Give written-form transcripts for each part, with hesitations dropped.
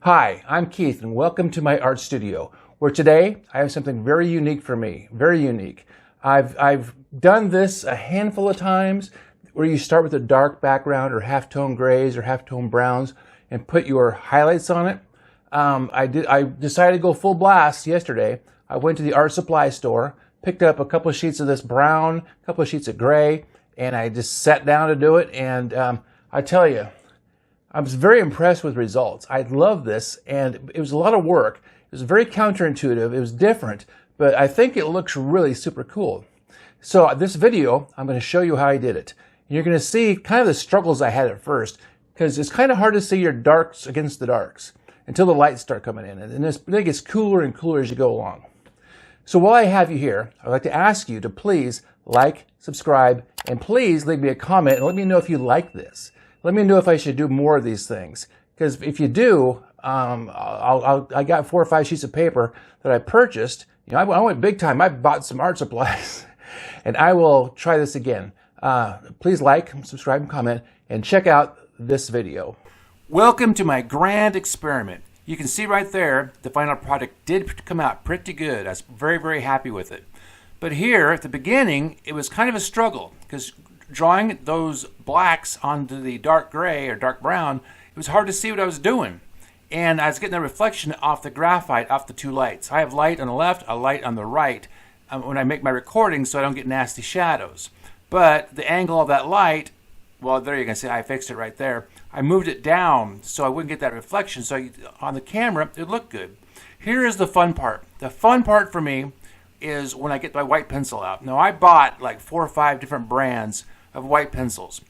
Hi, I'm Keith and welcome to my art studio, where today I have something very unique for me, very unique. I've done this a handful of times where you start with a dark background or halftone grays or halftone browns and put your highlights on it. I decided to go full blast yesterday. I went to the art supply store, picked up a couple of sheets of this brown, a couple of sheets of gray, and I just sat down to do it. And I tell you, I was very impressed with results. I love this, and it was a lot of work. It was very counterintuitive. It was different, but I think it looks really super cool. So this video, I'm going to show you how I did it. You're going to see kind of the struggles I had at first, because it's kind of hard to see your darks against the darks until the lights start coming in, and then it gets cooler and cooler as you go along. So while I have you here, I'd like to ask you to please like, subscribe, and please leave me a comment and let me know if you like this. Let me know if I should do more of these things, because if you do, I got 4 or 5 sheets of paper that I purchased. You know, I went big time. I bought some art supplies, and I will try this again. Please like, subscribe, and comment, and check out this video. Welcome to my grand experiment. You can see right there the final product did come out pretty good. I was very, very happy with it. But here at the beginning, it was kind of a struggle, because drawing those blacks onto the dark gray or dark brown, it was hard to see what I was doing. And I was getting the reflection off the graphite, off the two lights. I have light on the left, a light on the right when I make my recordings so I don't get nasty shadows. But the angle of that light, well, there you can see I fixed it right there. I moved it down so I wouldn't get that reflection. So on the camera, it looked good. Here is the fun part. The fun part for me is when I get my white pencil out. Now, I bought like 4 or 5 different brands of white pencils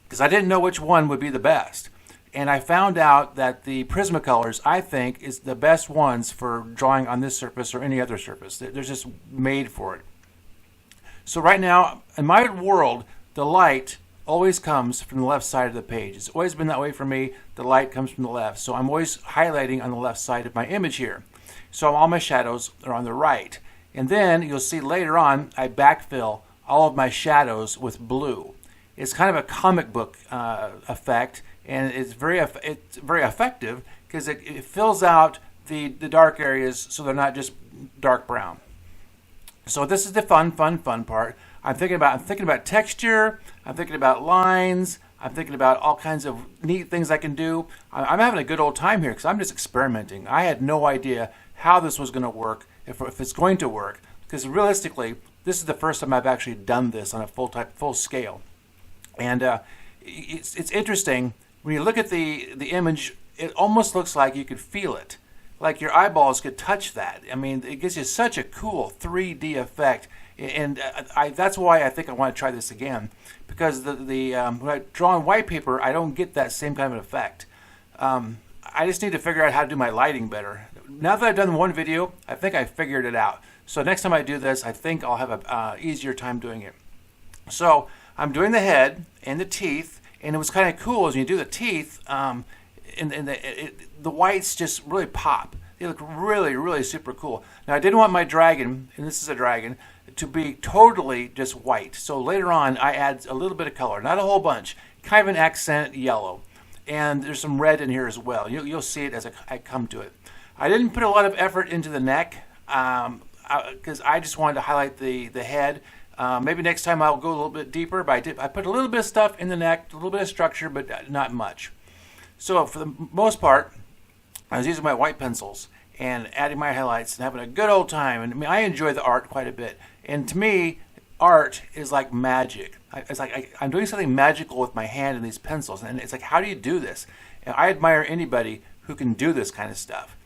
because I didn't know which one would be the best. And I found out that the Prismacolors, I think, is the best ones for drawing on this surface or any other surface. They're just made for it. So right now, in my world, the light always comes from the left side of the page. It's always been that way for me. The light comes from the left. So I'm always highlighting on the left side of my image here. So all my shadows are on the right. And then you'll see later on, I backfill all of my shadows with blue. It's kind of a comic book effect, and it's very effective because it fills out the dark areas so they're not just dark brown. So this is the fun part. I'm thinking about texture. I'm thinking about lines. I'm thinking about all kinds of neat things I can do. I'm having a good old time here because I'm just experimenting. I had no idea how this was going to work, if it's going to work, because realistically, this is the first time I've actually done this on a full scale. And it's interesting when you look at the image. It almost looks like you could feel it, like your eyeballs could touch that. I mean, it gives you such a cool 3D effect, and that's why I think I want to try this again, because when I draw on white paper, I don't get that same kind of effect. I just need to figure out how to do my lighting better. Now that I've done one video, I think I figured it out. So next time I do this, I think I'll have an easier time doing it. So I'm doing the head and the teeth, and it was kind of cool as you do the teeth, the whites just really pop. They look really, really super cool. Now I didn't want my dragon, and this is a dragon, to be totally just white. So later on, I add a little bit of color, not a whole bunch, kind of an accent yellow. And there's some red in here as well. You'll see it as I come to it. I didn't put a lot of effort into the neck because I just wanted to highlight the head. Maybe next time I'll go a little bit deeper, but I put a little bit of stuff in the neck, a little bit of structure, but not much. So for the most part, I was using my white pencils and adding my highlights and having a good old time. And I mean, I enjoy the art quite a bit. And to me, art is like magic. It's like I'm doing something magical with my hand and these pencils. And it's like, how do you do this? And I admire anybody who can do this kind of stuff.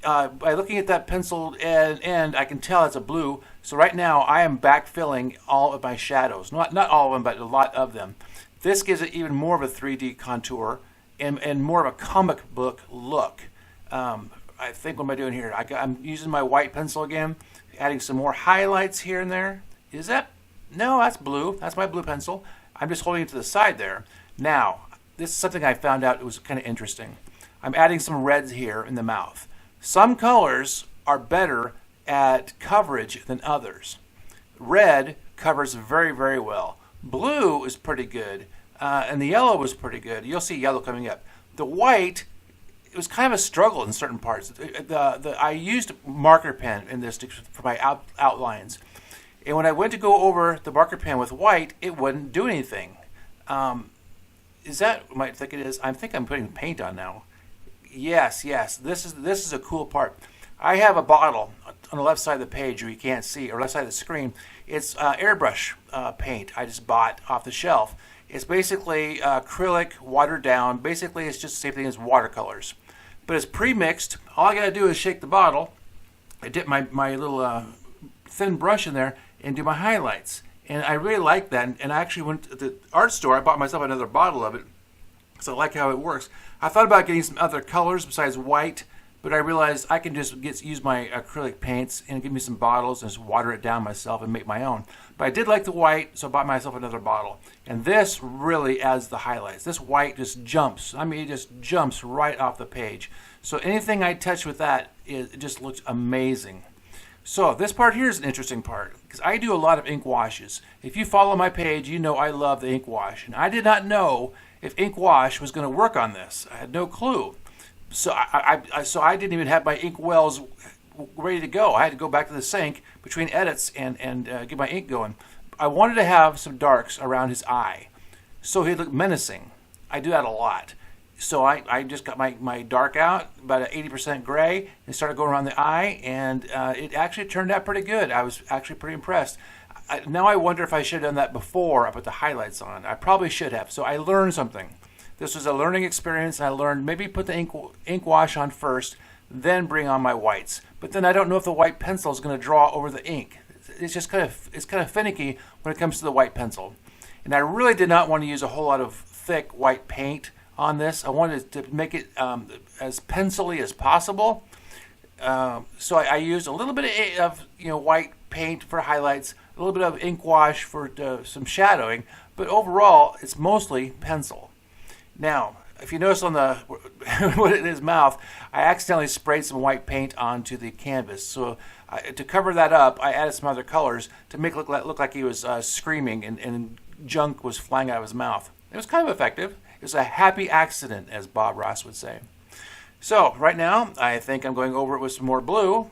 By looking at that pencil end, I can tell it's a blue. So right now, I am backfilling all of my shadows. Not all of them, but a lot of them. This gives it even more of a 3D contour and more of a comic book look. I think, what am I doing here? I'm using my white pencil again, adding some more highlights here and there. Is that? No, that's blue. That's my blue pencil. I'm just holding it to the side there. Now, this is something I found out it was kind of interesting. I'm adding some reds here in the mouth. Some colors are better at coverage than others. Red covers very, very well. Blue is pretty good, and the yellow was pretty good. You'll see yellow coming up. The white it was kind of a struggle in certain parts. I used marker pen in this for my outlines. And when I went to go over the marker pen with white, it wouldn't do anything. Is that what I think it is? I think I'm putting paint on now. Yes. This is a cool part. I have a bottle on the left side of the page, or you can't see, or left side of the screen. It's airbrush paint I just bought off the shelf. It's basically acrylic, watered down. Basically, it's just the same thing as watercolors. But it's pre-mixed. All I got to do is shake the bottle. I dip my little thin brush in there and do my highlights. And I really like that. And I actually went to the art store. I bought myself another bottle of it because I like how it works. I thought about getting some other colors besides white, but I realized I can just use my acrylic paints and give me some bottles and just water it down myself and make my own. But I did like the white, so I bought myself another bottle. And this really adds the highlights. This white just jumps. I mean, it just jumps right off the page. So anything I touch with that, it just looks amazing. So this part here is an interesting part because I do a lot of ink washes. If you follow my page, you know I love the ink wash. And I did not know if ink wash was going to work on this. I had no clue. So I didn't even have my ink wells ready to go. I had to go back to the sink between edits and get my ink going. I wanted to have some darks around his eye so he'd look menacing. I do that a lot. So I just got my dark out, about an 80% gray, and started going around the eye, and it actually turned out pretty good. I was actually pretty impressed. Now I wonder if I should have done that before I put the highlights on. I probably should have. So I learned something. This was a learning experience, and I learned maybe put the ink wash on first, then bring on my whites. But then I don't know if the white pencil is going to draw over the ink. It's just kind of finicky when it comes to the white pencil. And I really did not want to use a whole lot of thick white paint on this. I wanted to make it as pencil-y as possible. So I used a little bit of white paint for highlights, a little bit of ink wash for some shadowing, but overall it's mostly pencil. Now, if you notice on the in his mouth, I accidentally sprayed some white paint onto the canvas. So to cover that up, I added some other colors to make it look like he was screaming and junk was flying out of his mouth. It was kind of effective. It was a happy accident, as Bob Ross would say. So right now, I think I'm going over it with some more blue.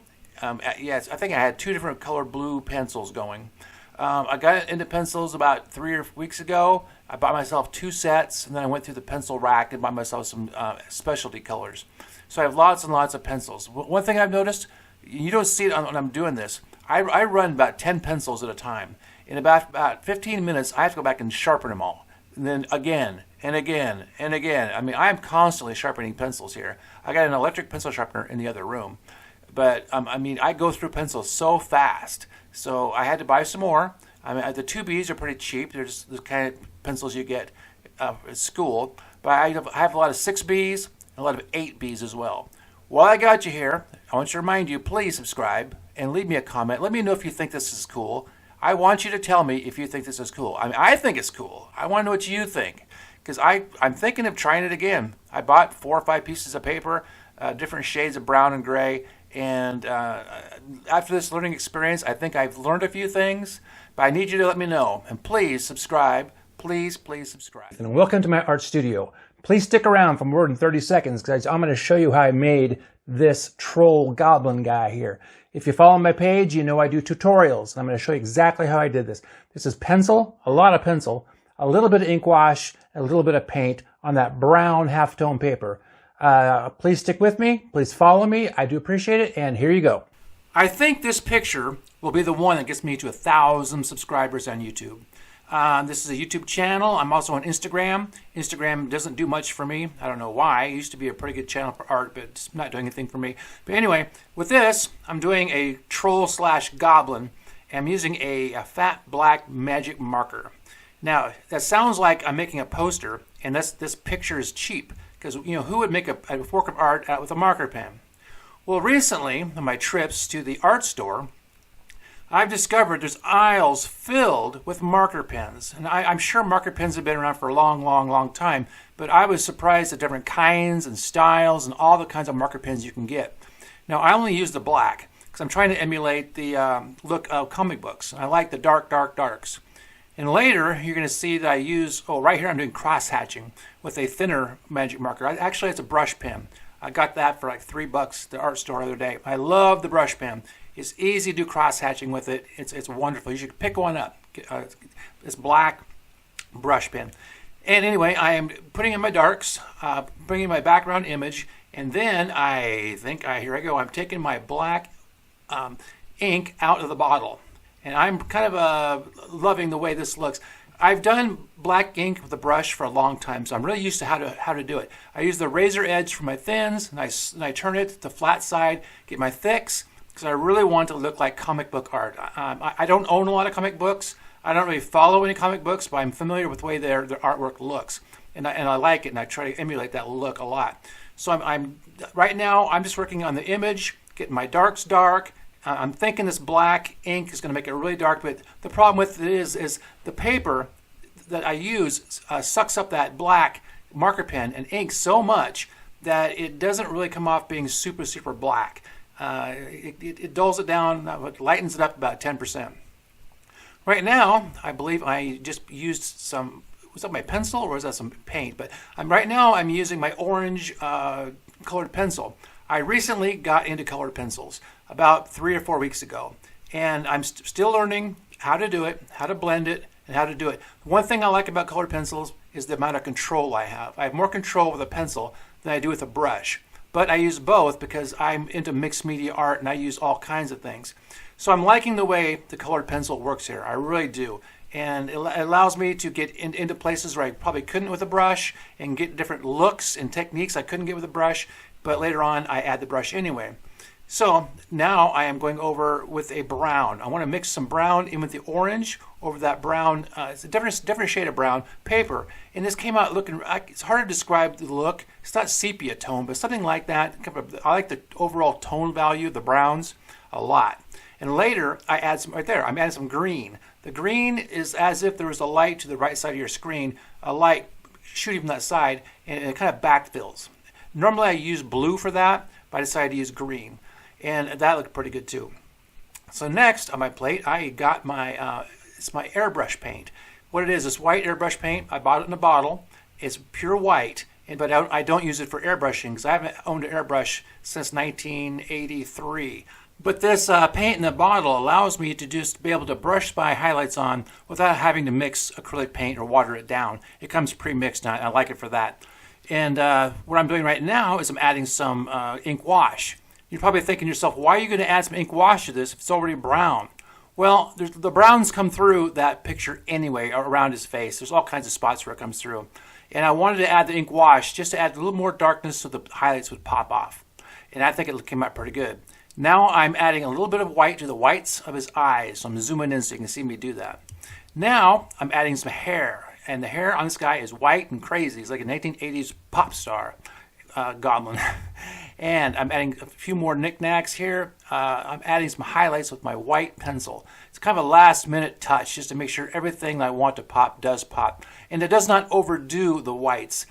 Yes, I think I had 2 different color blue pencils going. I got into pencils about 3 weeks ago. I bought myself 2 sets, and then I went through the pencil rack and bought myself some specialty colors. So I have lots and lots of pencils. One thing I've noticed, you don't see it when I'm doing this, I run about 10 pencils at a time. In about 15 minutes, I have to go back and sharpen them all. And then again, and again, and again. I mean, I'm constantly sharpening pencils here. I got an electric pencil sharpener in the other room. But, I mean, I go through pencils so fast. So I had to buy some more. I mean, the 2Bs are pretty cheap. They're just the kind of pencils you get at school. But I have a lot of 6Bs and a lot of 8Bs as well. While I got you here, I want to remind you, please subscribe and leave me a comment. Let me know if you think this is cool. I want you to tell me if you think this is cool. I mean, I think it's cool. I want to know what you think. Because I'm thinking of trying it again. I bought 4 or 5 pieces of paper, different shades of brown and gray. And after this learning experience, I think I've learned a few things. But I need you to let me know. And please subscribe. Please subscribe. And welcome to my art studio. Please stick around for more than 30 seconds because I'm going to show you how I made this troll goblin guy here. If you follow my page, you know I do tutorials. And I'm going to show you exactly how I did this. This is pencil, a lot of pencil, a little bit of ink wash, a little bit of paint on that brown halftone paper. Please stick with me. Please follow me. I do appreciate it. And here you go. I think this picture will be the one that gets me to 1,000 subscribers on YouTube. This is a YouTube channel. I'm also on Instagram. Instagram doesn't do much for me. I don't know why. It used to be a pretty good channel for art, but it's not doing anything for me. But anyway, with this, I'm doing a troll/goblin. And I'm using a fat black magic marker. Now, that sounds like I'm making a poster, and this picture is cheap. Because, who would make a work of art with a marker pen? Well, recently, on my trips to the art store, I've discovered there's aisles filled with marker pens. And I'm sure marker pens have been around for a long time, but I was surprised at different kinds and styles and all the kinds of marker pens you can get. Now, I only use the black because I'm trying to emulate the look of comic books. I like the darks. And later, you're going to see that I use, right here I'm doing cross-hatching with a thinner magic marker. Actually, it's a brush pen. I got that for like $3 at the art store the other day. I love the brush pen. It's easy to do cross-hatching with it. It's wonderful. You should pick one up. It's black brush pen. And anyway, I am putting in my darks, bringing my background image, and then here I go. I'm taking my black ink out of the bottle. And I'm kind of loving the way this looks. I've done black ink with a brush for a long time, so I'm really used to how to do it. I use the razor edge for my thins, and I turn it to flat side, get my thicks, because I really want it to look like comic book art. I don't own a lot of comic books. I don't really follow any comic books, but I'm familiar with the way their artwork looks, and I like it, and I try to emulate that look a lot. So right now I'm just working on the image, getting my darks dark. I'm thinking this black ink is going to make it really dark, but the problem with it is the paper that I use sucks up that black marker pen and ink so much that it doesn't really come off being super, super black. It dulls it down, it lightens it up about 10%. Right now, I believe I just used some, was that my pencil or was that some paint? But right now I'm using my orange colored pencil. I recently got into colored pencils about 3 or 4 weeks ago, and I'm still learning how to do it, how to blend it, and how to do it. One thing I like about colored pencils is the amount of control I have. I have more control with a pencil than I do with a brush, but I use both because I'm into mixed media art and I use all kinds of things. So I'm liking the way the colored pencil works here. I really do. And it allows me to get into places where I probably couldn't with a brush and get different looks and techniques I couldn't get with a brush, but later on I add the brush anyway. So now I am going over with a brown. I want to mix some brown in with the orange over that brown. It's a different shade of brown paper. And this came out looking, it's hard to describe the look. It's not sepia tone, but something like that. I like the overall tone value of the browns a lot. And later I add some, right there, I'm adding some green. The green is as if there was a light to the right side of your screen, a light shooting from that side, and it kind of backfills. Normally I use blue for that, but I decided to use green. And that looked pretty good too. So next on my plate, I got my, it's my airbrush paint. What it is, this white airbrush paint, I bought it in a bottle. It's pure white, but I don't use it for airbrushing because I haven't owned an airbrush since 1983. But this paint in the bottle allows me to just be able to brush my highlights on without having to mix acrylic paint or water it down. It comes pre-mixed and I like it for that. And what I'm doing right now is I'm adding some ink wash. You're probably thinking to yourself, why are you going to add some ink wash to this if it's already brown? Well, the browns come through that picture anyway, around his face. There's all kinds of spots where it comes through. And I wanted to add the ink wash just to add a little more darkness so the highlights would pop off. And I think it came out pretty good. Now I'm adding a little bit of white to the whites of his eyes. So I'm zooming in so you can see me do that. Now I'm adding some hair. And the hair on this guy is white and crazy. He's like a 1980s pop star goblin. And I'm adding a few more knickknacks here. I'm adding some highlights with my white pencil. It's kind of a last minute touch just to make sure everything I want to pop does pop. And it does not overdo the whites.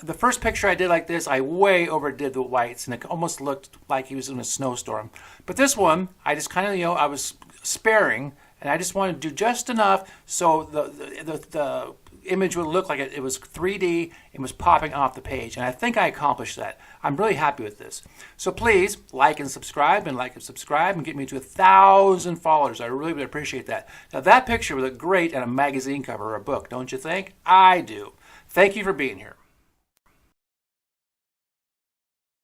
The first picture I did like this, I way overdid the whites and it almost looked like he was in a snowstorm. But this one, I just kind of, I was sparing and I just wanted to do just enough so the image would look like it was 3D and was popping off the page. And I think I accomplished that. I'm really happy with this. So please like and subscribe and get me to 1,000 followers. I really would appreciate that. Now that picture would look great on a magazine cover or a book, don't you think? I do. Thank you for being here.